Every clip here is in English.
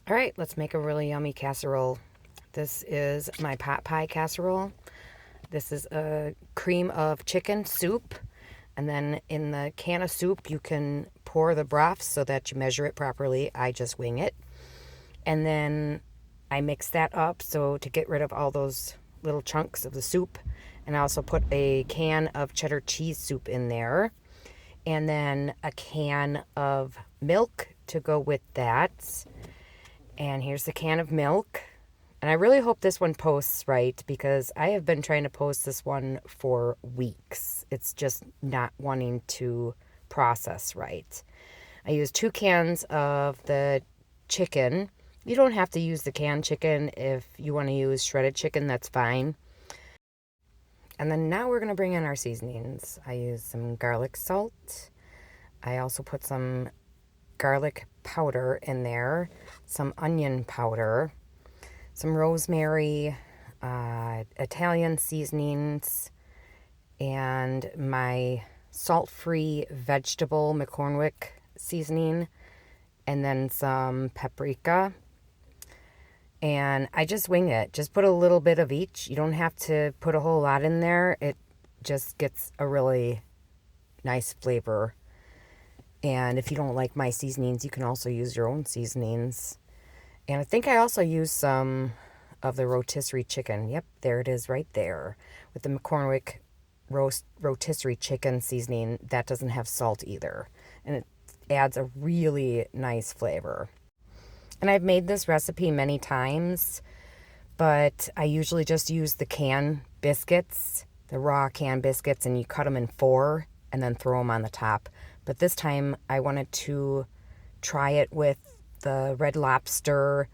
All right, let's make a really yummy casserole. This is my pot pie casserole. This is a cream of chicken soup. And then in the can of soup, you can pour the broth so that you measure it properly. I just wing it. And then I mix that up so to get rid of all those little chunks of the soup. And I also put a can of cheddar cheese soup in there. And then a can of milk to go with that. And here's the can of milk. And I really hope this one posts right because I have been trying to post this one for weeks. It's just not wanting to process right. I used 2 cans of the chicken. You don't have to use the canned chicken. If you want to use shredded chicken, that's fine. And then now we're going to bring in our seasonings. I used some garlic salt. I also put some garlic powder in there, some onion powder, some rosemary, Italian seasonings, and my salt-free vegetable McCormick seasoning, and then some paprika. And I just wing it. Just put a little bit of each. You don't have to put a whole lot in there. It just gets a really nice flavor. And if you don't like my seasonings, you can also use your own seasonings. And I think I also used some of the rotisserie chicken. Yep, there it is right there. With the McCormick rotisserie chicken seasoning, that doesn't have salt either. And it adds a really nice flavor. And I've made this recipe many times, but I usually just use the canned biscuits, the raw canned biscuits, and you cut them in 4 and then throw them on the top. But this time I wanted to try it with the Red Lobster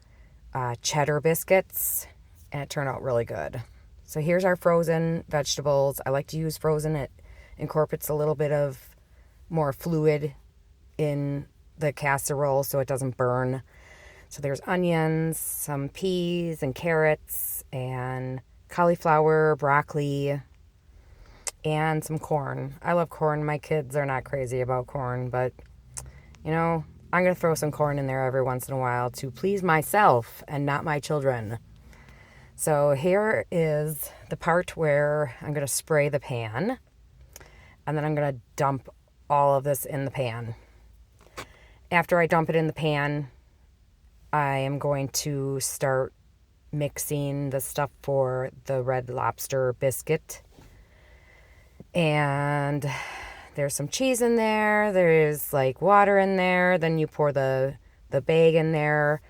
cheddar biscuits, and it turned out really good. So here's our frozen vegetables. I like to use frozen. It incorporates a little bit of more fluid in the casserole so it doesn't burn. So there's onions, some peas and carrots, and cauliflower, broccoli, and some corn. I love corn. My kids are not crazy about corn, but, you know, I'm going to throw some corn in there every once in a while to please myself and not my children. So here is the part where I'm going to spray the pan, and then I'm going to dump all of this in the pan. After I dump it in the pan, I am going to start mixing the stuff for the Red Lobster biscuit. And there's some cheese in there. There's like water in there. Then you pour the bag in there.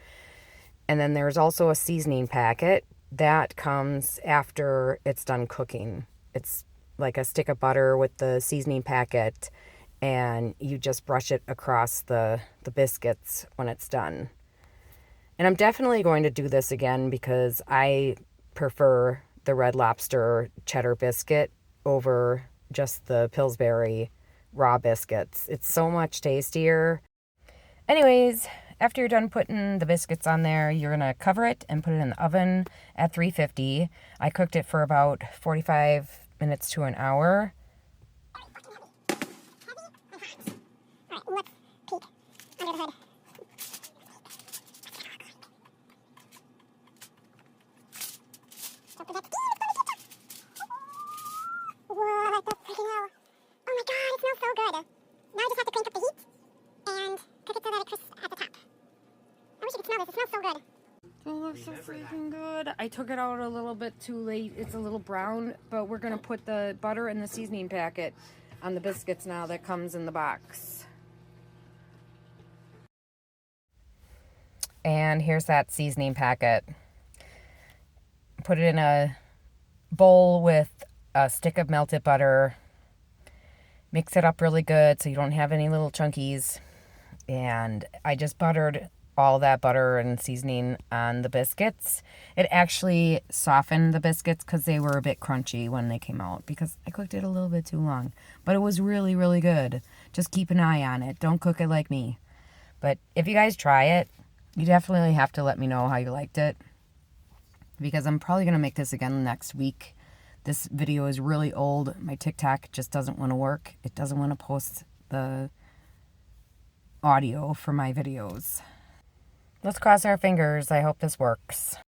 And then there's also a seasoning packet that comes after it's done cooking. It's like a stick of butter with the seasoning packet, and you just brush it across the biscuits when it's done. And I'm definitely going to do this again because I prefer the Red Lobster cheddar biscuit over just the Pillsbury raw biscuits. It's so much tastier. Anyways, after you're done putting the biscuits on there, you're going to cover it and put it in the oven at 350. I cooked it for about 45 minutes to an hour. What the freaking hell? Oh my god, it smells so good. Now I just have to crank up the heat and cook it so that it crisps at the top. I wish you could smell this. It smells so good. Oh, it looks so freaking good. I took it out a little bit too late. It's a little brown, but we're going to put the butter and the seasoning packet on the biscuits now that comes in the box. And here's that seasoning packet. Put it in a bowl with a stick of melted butter. Mix it up really good so you don't have any little chunkies. And I just buttered all that butter and seasoning on the biscuits. It actually softened the biscuits because they were a bit crunchy when they came out because I cooked it a little bit too long. But it was really, really good. Just keep an eye on it. Don't cook it like me. But if you guys try it, you definitely have to let me know how you liked it, because I'm probably going to make this again next week. This video is really old. My TikTok just doesn't want to work. It doesn't want to post the audio for my videos. Let's cross our fingers. I hope this works.